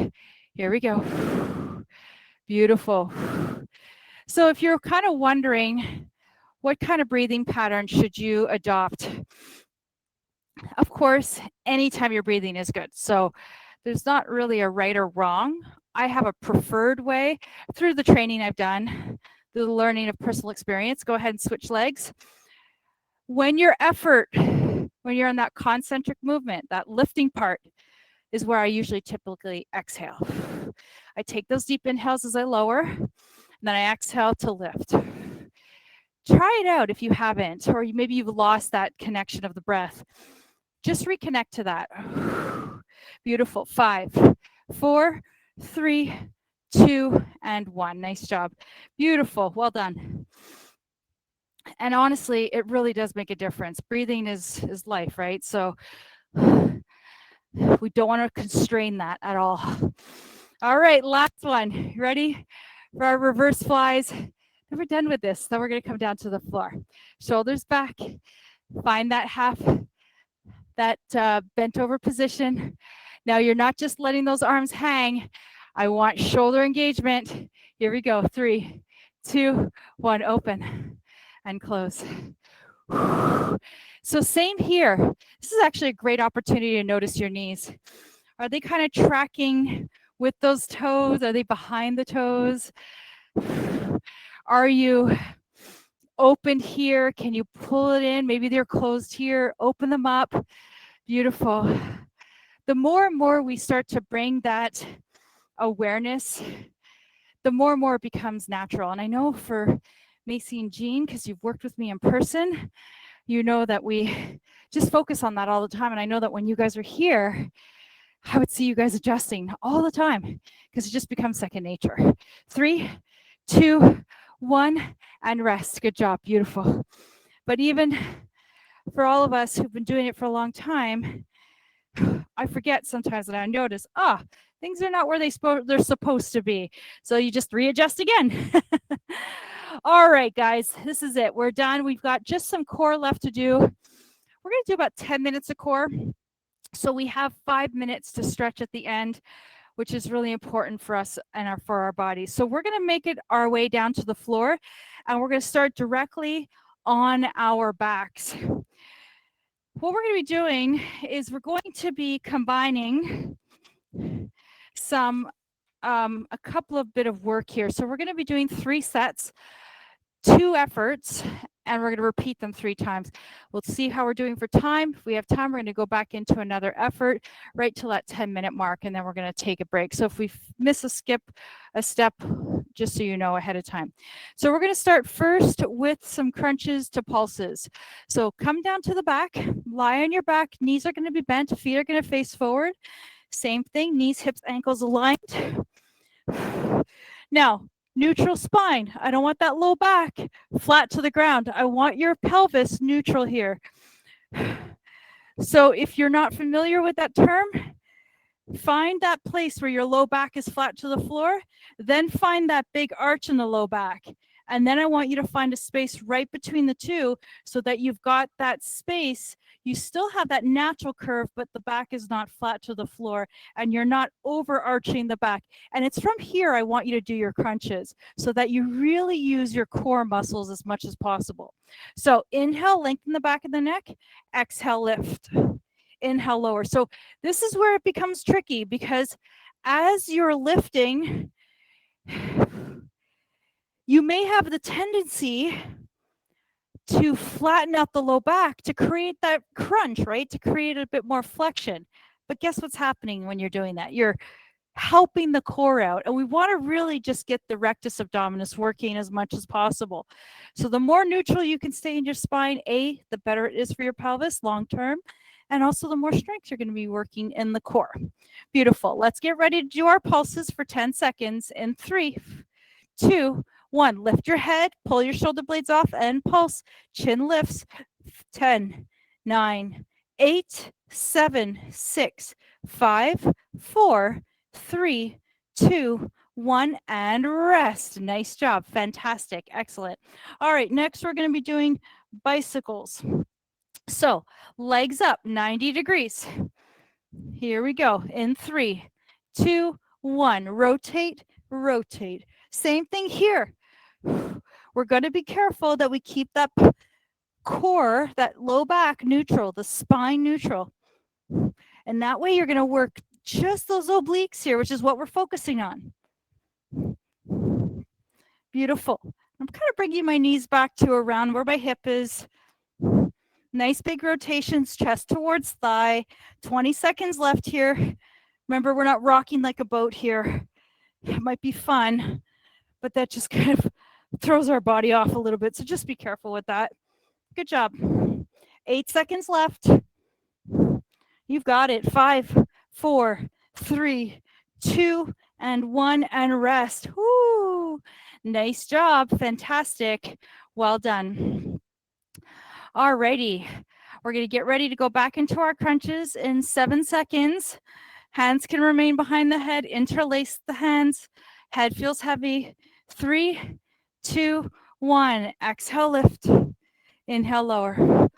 Here we go. Beautiful. So if you're kind of wondering, what kind of breathing pattern should you adopt? Of course, anytime you're breathing is good. So there's not really a right or wrong. I have a preferred way through the training I've done, the learning of personal experience. Go ahead and switch legs. When you're in that concentric movement, that lifting part is where I usually typically exhale. I take those deep inhales as I lower, and then I exhale to lift. Try it out if you haven't, or maybe you've lost that connection of the breath. Just reconnect to that. Beautiful. 5, 4, 3, 2, and 1. Nice job. Beautiful. Well done. And honestly, it really does make a difference. Breathing is life, right? So we don't want to constrain that at all. All right, last one. Ready for our reverse flies? Then we're done with this. Then we're going to come down to the floor. Shoulders back. Find that bent over position. Now you're not just letting those arms hang. I want shoulder engagement. Here we go. 3, 2, 1. Open and close. So same here. This is actually a great opportunity to notice your knees. Are they kind of tracking with those toes? Are they behind the toes? Are you open here? Can you pull it in? Maybe they're closed here. Open them up. Beautiful. The more and more we start to bring that awareness, the more and more it becomes natural. And I know for Macy and Jean, because you've worked with me in person, you know that we just focus on that all the time. And I know that when you guys are here, I would see you guys adjusting all the time because it just becomes second nature. 3, 2, 1, and rest. Good job. Beautiful. But even for all of us who've been doing it for a long time, I forget sometimes that I notice, things are not where they're supposed to be. So you just readjust again. All right, guys, this is it. We're done. We've got just some core left to do. We're going to do about 10 minutes of core. So we have 5 minutes to stretch at the end, which is really important for us and for our bodies. So we're going to make it our way down to the floor, and we're going to start directly on our backs. What we're going to be doing is we're going to be combining a couple of bit of work here. So we're going to be doing 3 sets, 2 efforts, and we're going to repeat them 3 times. We'll see how we're doing for time. If we have time, we're going to go back into another effort right till that 10-minute mark, and then we're going to take a break. So if we miss a step, just so you know ahead of time. So we're going to start first with some crunches to pulses. So come down to the back, lie on your back, knees are going to be bent, feet are going to face forward. Same thing, knees, hips, ankles aligned. Now, neutral spine. I don't want that low back flat to the ground. I want your pelvis neutral here. So if you're not familiar with that term, find that place where your low back is flat to the floor, then find that big arch in the low back. And then I want you to find a space right between the two so that you've got that space. You still have that natural curve, but the back is not flat to the floor and you're not overarching the back. And it's from here I want you to do your crunches so that you really use your core muscles as much as possible. So inhale, lengthen the back of the neck, exhale, lift. Inhale, lower. So this is where it becomes tricky because as you're lifting, you may have the tendency to flatten out the low back to create that crunch, right? To create a bit more flexion. But guess what's happening when you're doing that? You're helping the core out. And we want to really just get the rectus abdominis working as much as possible. So the more neutral you can stay in your spine, the better it is for your pelvis long term. And also the more strength you're going to be working in the core. Beautiful. Let's get ready to do our pulses for 10 seconds in 3, 2, 1. Lift your head, pull your shoulder blades off and pulse. Chin lifts. 10, 9, 8, 7, 6, 5, 4, 3, 2, 1, and rest. Nice job. Fantastic. Excellent. All right, next we're going to be doing bicycles. So legs up 90 degrees. Here we go. In 3, 2, 1. Rotate, rotate. Same thing here. We're going to be careful that we keep that core, that low back neutral, the spine neutral. And that way you're going to work just those obliques here, which is what we're focusing on. Beautiful. I'm kind of bringing my knees back to around where my hip is. Nice big rotations, chest towards thigh. 20 seconds left here. Remember, we're not rocking like a boat here. It might be fun, but that just kind of throws our body off a little bit. So just be careful with that. Good job. 8 seconds left. You've got it. 5, 4, 3, 2, and 1, and rest. Woo! Nice job. Fantastic. Well done. All righty. We're going to get ready to go back into our crunches in 7 seconds. Hands can remain behind the head. Interlace the hands. Head feels heavy. 3, 2, 1. Exhale, lift. Inhale, lower.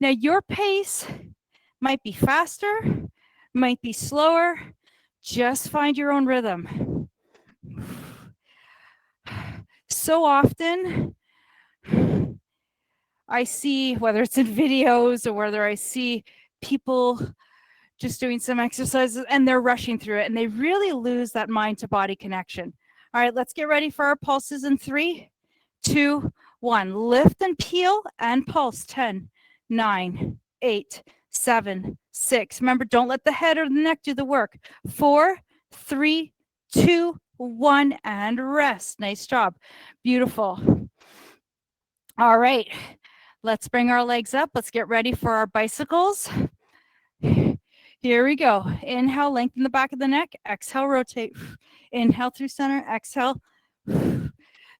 Now, your pace might be faster, might be slower. Just find your own rhythm. So often, I see, whether it's in videos or whether I see people just doing some exercises and they're rushing through it and they really lose that mind to body connection. All right, let's get ready for our pulses in 3, 2, 1. Lift and peel and pulse. 10, 9, 8, 7, 6. Remember, don't let the head or the neck do the work. 4, 3, 2, 1, and rest. Nice job. Beautiful. All right, let's bring our legs up. Let's get ready for our bicycles. Here we go. Inhale, lengthen the back of the neck. Exhale, rotate. Inhale through center. Exhale.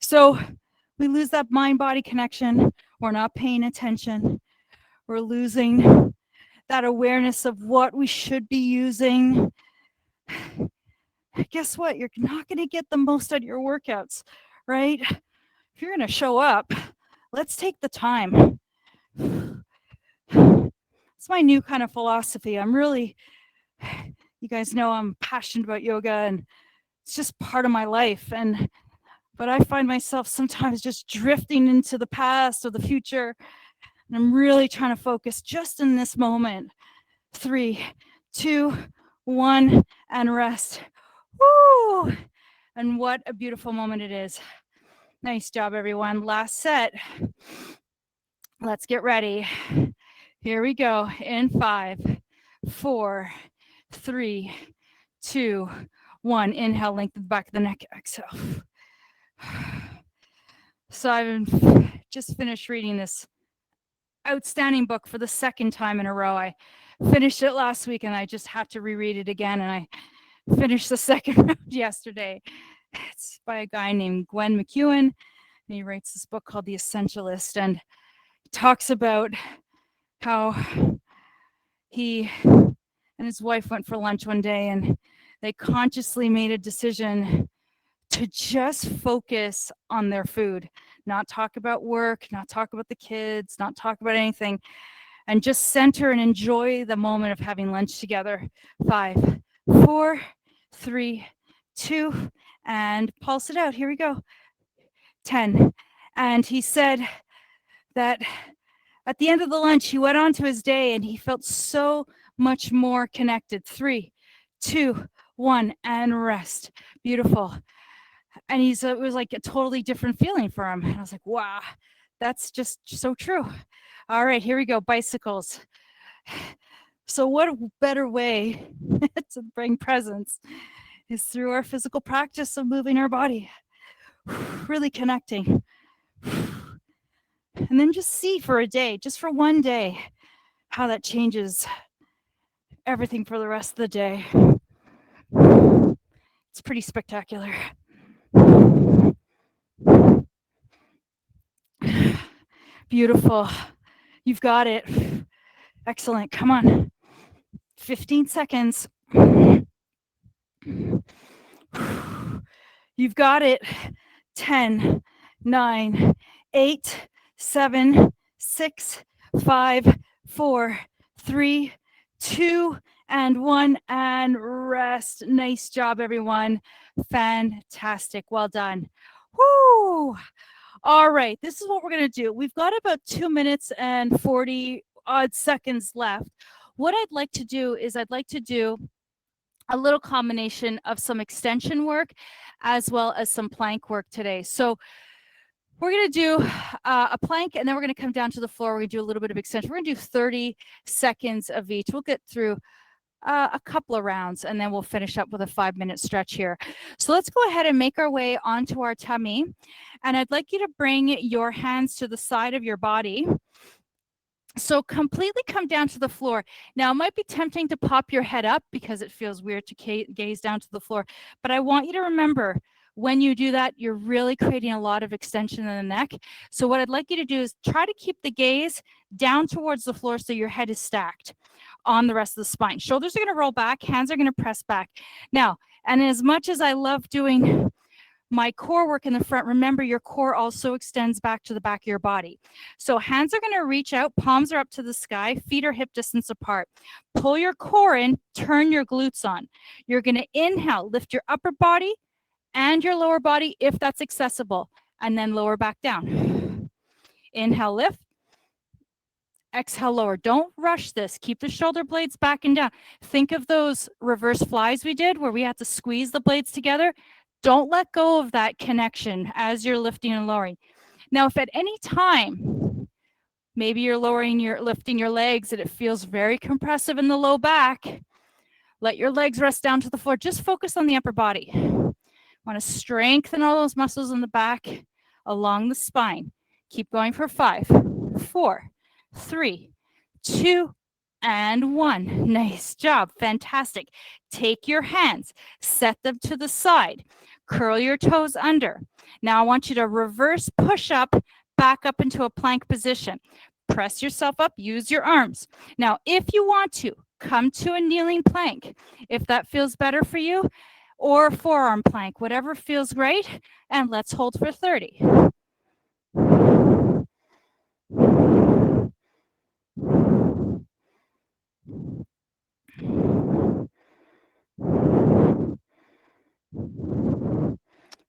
So we lose that mind-body connection. We're not paying attention. We're losing that awareness of what we should be using. Guess what? You're not going to get the most out of your workouts, right? If you're going to show up, let's take the time. It's my new kind of philosophy. You guys know I'm passionate about yoga and it's just part of my life. But I find myself sometimes just drifting into the past or the future. And I'm really trying to focus just in this moment. 3, 2, 1, and rest. Woo! And what a beautiful moment it is. Nice job, everyone. Last set. Let's get ready. Here we go. In 5, 4, 3, 2, 1. Inhale, lengthen the back of the neck. Exhale. So I've just finished reading this outstanding book for the second time in a row. I finished it last week and I just had to reread it again, and I finished the second round yesterday. It's by a guy named Gwen McEwen, and he writes this book called The Essentialist, and talks about how he and his wife went for lunch one day and they consciously made a decision to just focus on their food, not talk about work, not talk about the kids, not talk about anything, and just center and enjoy the moment of having lunch together. 5, 4, 3, 2, and pulse it out. Here we go. 10. And he said that at the end of the lunch, he went on to his day and he felt so much more connected. 3, 2, 1, and rest. Beautiful. And it was like a totally different feeling for him. And I was like, wow, that's just so true. All right, here we go. Bicycles. So what a better way to bring presence is through our physical practice of moving our body, really connecting. And then just see for a day, just for one day, how that changes everything for the rest of the day. It's pretty spectacular. Beautiful. You've got it. Excellent. Come on. 15 seconds. You've got it. 10, 9, 8, 7, 6, 5, 4, 3, 2, and 1, and rest. Nice job, everyone. Fantastic. Well done. Woo! All right, this is what we're going to do. We've got about 2 minutes and 40 odd seconds left. What I'd like to do is I'd like to do a little combination of some extension work as well as some plank work today. So we're going to do a plank, and then we're going to come down to the floor. We're going to do a little bit of extension. We're going to do 30 seconds of each. We'll get through a couple of rounds, and then we'll finish up with a 5-minute stretch here. So let's go ahead and make our way onto our tummy. And I'd like you to bring your hands to the side of your body. So completely come down to the floor. Now, it might be tempting to pop your head up because it feels weird to gaze down to the floor. But I want you to remember, when you do that, you're really creating a lot of extension in the neck. So what I'd like you to do is try to keep the gaze down towards the floor so your head is stacked on the rest of the spine. Shoulders are going to roll back, hands are going to press back. Now, and as much as I love doing my core work in the front, remember your core also extends back to the back of your body. So hands are going to reach out, palms are up to the sky, feet are hip distance apart. Pull your core in, turn your glutes on. You're going to inhale, lift your upper body and your lower body if that's accessible, and then lower back down. Inhale, lift. Exhale, lower. Don't rush this. Keep the shoulder blades back and down. Think of those reverse flies we did where we had to squeeze the blades together. Don't let go of that connection as you're lifting and lowering. Now, if at any time, maybe you're lifting your legs and it feels very compressive in the low back, let your legs rest down to the floor. Just focus on the upper body. Want to strengthen all those muscles in the back along the spine. Keep going for 5, 4, 3, 2, and 1. Nice job. Fantastic. Take your hands, set them to the side, curl your toes under. Now I want you to reverse push up, back up into a plank position. Press yourself up, use your arms. Now, if you want to, come to a kneeling plank. If that feels better for you, or forearm plank, whatever feels great, and let's hold for 30.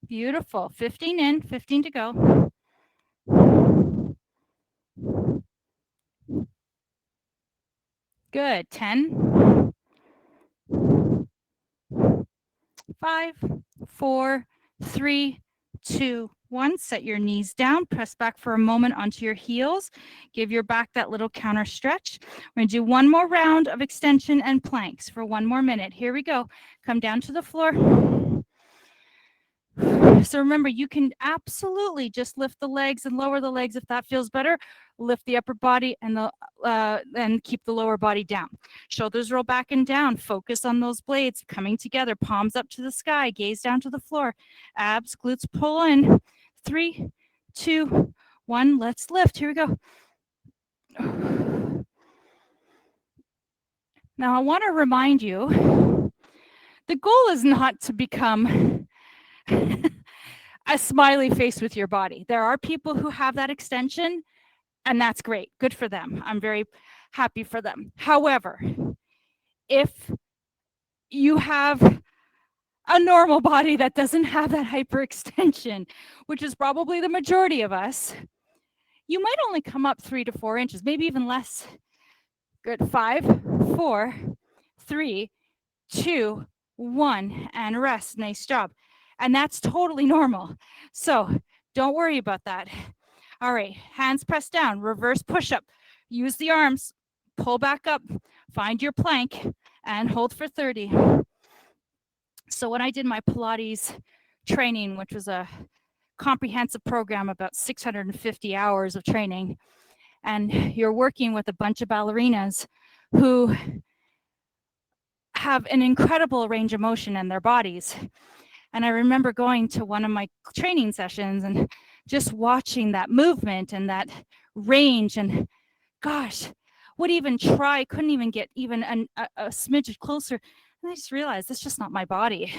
Beautiful. 15 in, 15 to go. Good. 10, 5, 4, 3, 2, 1. Set your knees down. Press back for a moment onto your heels. Give your back that little counter stretch. We're going to do one more round of extension and planks for 1 more minute. Here we go. Come down to the floor. So remember, you can absolutely just lift the legs and lower the legs if that feels better. Lift the upper body and keep the lower body down. Shoulders roll back and down. Focus on those blades coming together. Palms up to the sky. Gaze down to the floor. Abs, glutes pull in. 3, 2, 1. Let's lift. Here we go. Now I want to remind you, the goal is not to become a smiley face with your body. There are people who have that extension, and that's great. Good for them. I'm very happy for them. However, if you have a normal body that doesn't have that hyperextension, which is probably the majority of us, you might only come up 3 to 4 inches, maybe even less. Good. 5, 4, 3, 2, 1, and rest. Nice job. And that's totally normal. So don't worry about that. All right, hands pressed down, reverse push-up. Use the arms, pull back up, find your plank, and hold for 30. So when I did my Pilates training, which was a comprehensive program, about 650 hours of training, and you're working with a bunch of ballerinas who have an incredible range of motion in their bodies. And I remember going to one of my training sessions and just watching that movement and that range, and gosh, would even try, couldn't even get even a smidge closer. And I just realized that's just not my body.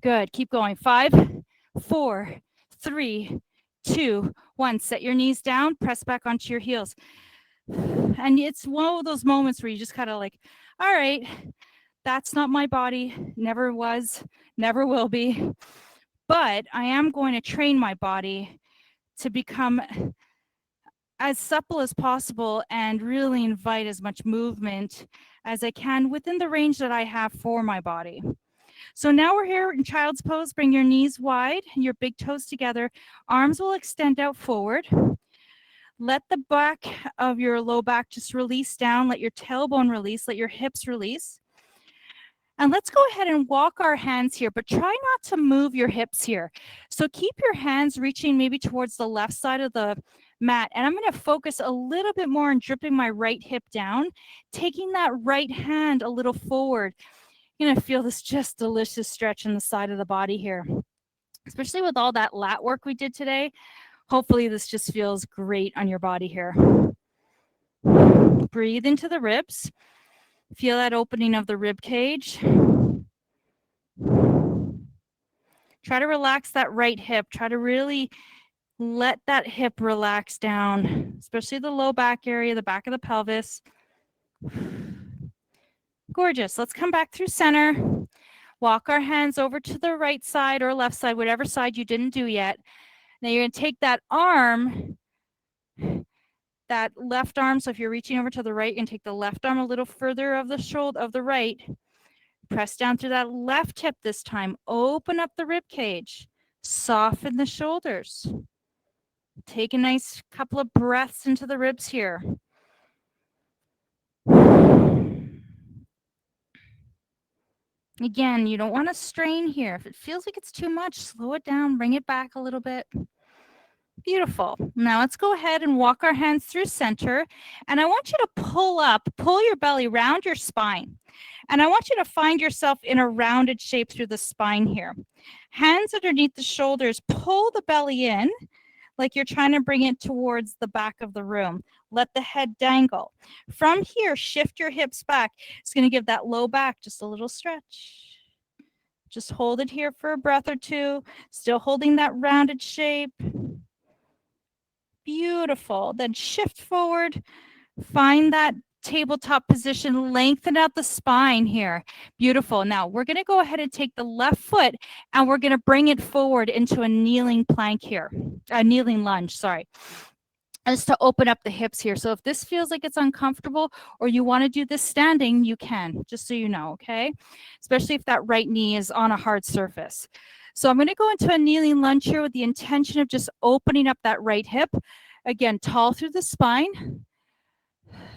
Good, keep going. 5, 4, 3, 2, 1. Set your knees down, press back onto your heels. And it's one of those moments where you just kind of like, all right, that's not my body, never was, never will be. But I am going to train my body to become as supple as possible and really invite as much movement as I can within the range that I have for my body. So now we're here in child's pose. Bring your knees wide, your big toes together. Arms will extend out forward. Let the back of your low back just release down. Let your tailbone release. Let your hips release. And let's go ahead and walk our hands here, but try not to move your hips here. So keep your hands reaching maybe towards the left side of the mat. And I'm going to focus a little bit more on dripping my right hip down, taking that right hand a little forward. You're going to feel this just delicious stretch in the side of the body here, especially with all that lat work we did today. Hopefully this just feels great on your body here. Breathe into the ribs. Feel that opening of the rib cage. Try to relax that right hip. Try to really let that hip relax down, especially the low back area, the back of the pelvis. Gorgeous. Let's come back through center. Walk our hands over to the right side or left side, whatever side you didn't do yet. Now you're going to take that arm, that left arm. So if you're reaching over to the right, you can take the left arm a little further of the shoulder of the right. Press down through that left hip this time. Open up the rib cage. Soften the shoulders. Take a nice couple of breaths into the ribs here. Again, you don't want to strain here. If it feels like it's too much, slow it down, bring it back a little bit. Beautiful. Now let's go ahead and walk our hands through center. And I want you to pull your belly round your spine. And I want you to find yourself in a rounded shape through the spine here. Hands underneath the shoulders, pull the belly in like you're trying to bring it towards the back of the room. Let the head dangle. From here, shift your hips back. It's going to give that low back just a little stretch. Just hold it here for a breath or two. Still holding that rounded shape. Beautiful. Then shift forward. Find that tabletop position. Lengthen out the spine here. Beautiful. Now we're going to go ahead and take the left foot and we're going to bring it forward into a kneeling plank here. A kneeling lunge, sorry. is to open up the hips here. So if this feels like it's uncomfortable or you want to do this standing, you can, just so you know, okay? Especially if that right knee is on a hard surface. So I'm going to go into a kneeling lunge here with the intention of just opening up that right hip. Again, tall through the spine.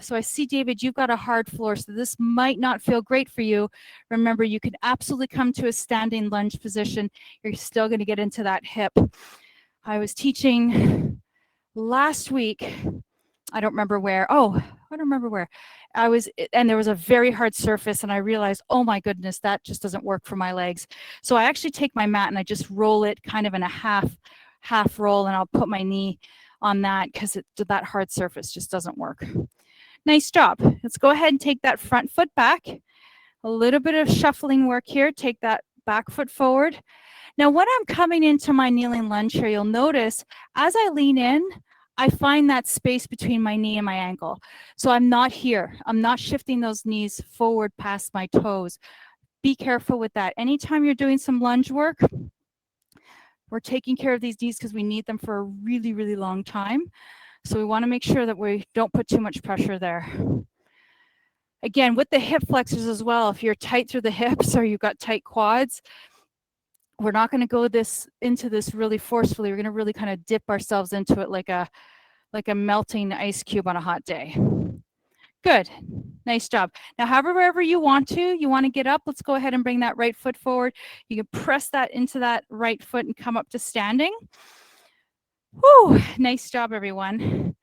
So I see, David, you've got a hard floor, so this might not feel great for you. Remember, you can absolutely come to a standing lunge position. You're still going to get into that hip. I was teaching last week, I don't remember where. Oh, I don't remember where. I was, and there was a very hard surface, and I realized, oh my goodness, that just doesn't work for my legs. So I actually take my mat and I just roll it kind of in a half roll, and I'll put my knee on that because that hard surface just doesn't work. Nice job. Let's go ahead and take that front foot back. A little bit of shuffling work here. Take that back foot forward. Now, when I'm coming into my kneeling lunge here, you'll notice as I lean in, I find that space between my knee and my ankle. So I'm not here. I'm not shifting those knees forward past my toes. Be careful with that. Anytime you're doing some lunge work, we're taking care of these knees because we need them for a really, really long time. So we want to make sure that we don't put too much pressure there. Again, with the hip flexors as well, if you're tight through the hips or you've got tight quads, we're not going to go into this really forcefully. We're going to really kind of dip ourselves into it like a melting ice cube on a hot day. Good. Nice job. Now, however, wherever you want to get up, let's go ahead and bring that right foot forward. You can press that into that right foot and come up to standing. Whew, nice job, everyone.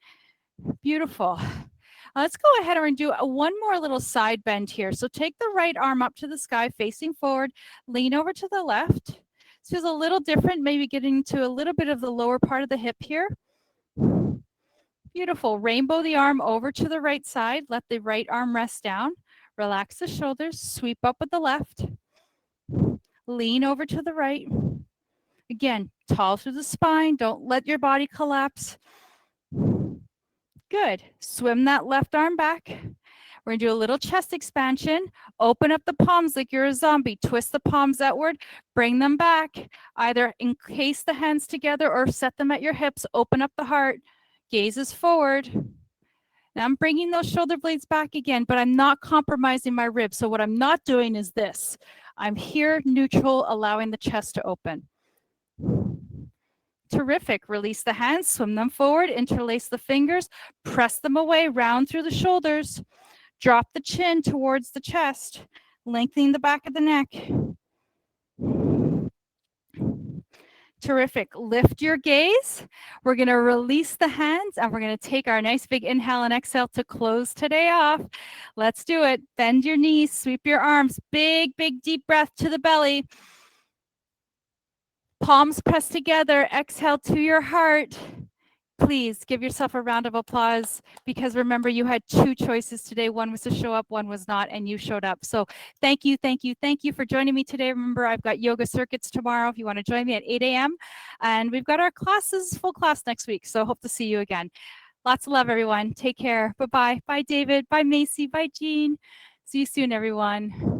Beautiful. Let's go ahead and do one more little side bend here. So take the right arm up to the sky, facing forward, lean over to the left. This feels a little different, maybe getting to a little bit of the lower part of the hip here. Beautiful. Rainbow the arm over to the right side. Let the right arm rest down. Relax the shoulders. Sweep up with the left. Lean over to the right. Again, tall through the spine. Don't let your body collapse. Good. Swim that left arm back. We're going to do a little chest expansion. Open up the palms like you're a zombie. Twist the palms outward. Bring them back. Either encase the hands together or set them at your hips. Open up the heart. Gazes forward. Now I'm bringing those shoulder blades back again, but I'm not compromising my ribs. So what I'm not doing is this. I'm here neutral, allowing the chest to open. Terrific. Release the hands, swim them forward, interlace the fingers, press them away, round through the shoulders. Drop the chin towards the chest, lengthening the back of the neck. Terrific. Lift your gaze. We're going to release the hands and we're going to take our nice big inhale and exhale to close today off. Let's do it. Bend your knees, sweep your arms. Big, big, deep breath to the belly. Palms pressed together. Exhale to your heart. Please give yourself a round of applause because remember you had two choices today. One was to show up, one was not, and you showed up. So thank you, thank you, thank you for joining me today. Remember, I've got yoga circuits tomorrow if you want to join me at 8 a.m. And we've got our classes, full class next week. So hope to see you again. Lots of love, everyone. Take care. Bye-bye. Bye, David. Bye, Macy. Bye, Jean. See you soon, everyone.